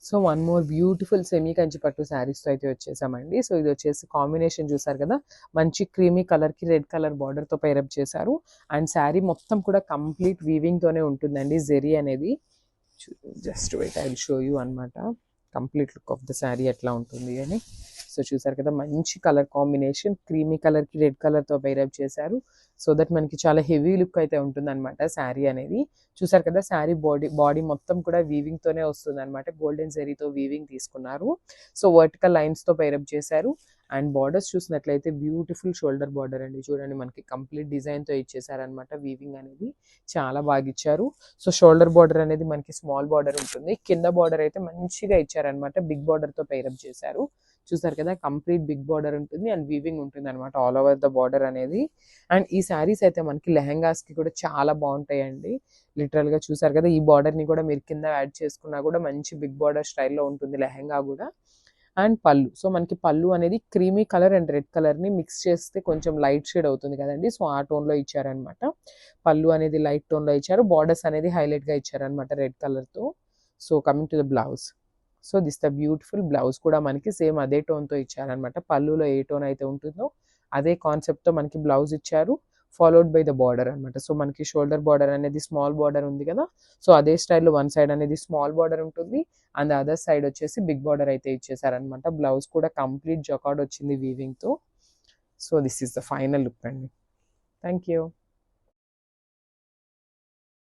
So one more beautiful semi Kanchi పట్టు శారీస్తో అయితే వచ్చేసామండి. సో ఇది వచ్చేసి కాంబినేషన్ చూసారు కదా, మంచి క్రీమీ కలర్కి రెడ్ కలర్ బార్డర్తో పైరప్ చేశారు. అండ్ శారీ మొత్తం కూడా కంప్లీట్ వీవింగ్తోనే ఉంటుందండి. జెరీ అనేది just wait I will show you అనమాట complete look of the sari ఎట్లా ఉంటుంది అని. సో చూసారు కదా, మంచి కలర్ కాంబినేషన్ క్రీమీ కలర్కి రెడ్ కలర్తో పైరప్ చేశారు. సో దట్ మనకి చాలా హెవీ లుక్ అయితే ఉంటుంది అనమాట శారీ అనేది. చూసారు కదా, శారీ బాడీ మొత్తం కూడా వీవింగ్తోనే వస్తుంది అనమాట. గోల్డెన్ జెరీతో వీవింగ్ తీసుకున్నారు. సో వర్టికల్ లైన్స్తో పైరప్ చేశారు. అండ్ బార్డర్స్ చూసినట్లయితే బ్యూటిఫుల్ షోల్డర్ బార్డర్ అండి. చూడండి మనకి కంప్లీట్ డిజైన్తో ఇచ్చేసారనమాట. వీవింగ్ అనేది చాలా బాగా ఇచ్చారు. సో షోల్డర్ బార్డర్ అనేది మనకి స్మాల్ బార్డర్ ఉంటుంది. కింద బార్డర్ అయితే మంచిగా ఇచ్చారనమాట. బిగ్ బార్డర్తో పైరప్ చేశారు. చూసారు కదా, కంప్లీట్ బిగ్ బార్డర్ ఉంటుంది అండ్ వీవింగ్ ఉంటుంది అనమాట ఆల్ ఓవర్ ద బార్డర్ అనేది. అండ్ ఈ శారీస్ అయితే మనకి లెహెంగాస్కి కూడా చాలా బాగుంటాయండి. లిటరల్గా చూసారు కదా, ఈ బార్డర్ని కూడా మీరు కింద యాడ్ చేసుకున్నా కూడా మంచి బిగ్ బార్డర్ స్టైల్లో ఉంటుంది లెహెంగా కూడా. అండ్ పళ్ళు, సో మనకి పళ్ళు అనేది క్రీమీ కలర్ అండ్ రెడ్ కలర్ని మిక్స్ చేస్తే కొంచెం లైట్ షేడ్ అవుతుంది కదండి. సో ఆ టోన్లో ఇచ్చారనమాట. పళ్ళు అనేది లైట్ టోన్లో ఇచ్చారు. బార్డర్స్ అనేది హైలైట్గా ఇచ్చారనమాట రెడ్ కలర్తో. So coming to the blouse, so this the beautiful blouse కూడా మనకి సేమ్ అదే టోన్తో ఇచ్చారనమాట. పళ్ళులో ఏ టోన్ అయితే ఉంటుందో అదే కాన్సెప్ట్తో మనకి బ్లౌజ్ ఇచ్చారు. ఫాలోడ్ బై ద బార్డర్ అనమాట. సో మనకి షోల్డర్ బార్డర్ అనేది స్మాల్ బార్డర్ ఉంది కదా, సో అదే స్టైల్లో వన్ సైడ్ అనేది స్మాల్ బార్డర్ ఉంటుంది అండ్ అదర్ సైడ్ వచ్చేసి బిగ్ బార్డర్ అయితే ఇచ్చేసారనమాట. బ్లౌజ్ కూడా కంప్లీట్ జకార్డ్ వచ్చింది వీవింగ్తో. So this is the final look అండి. Thank you.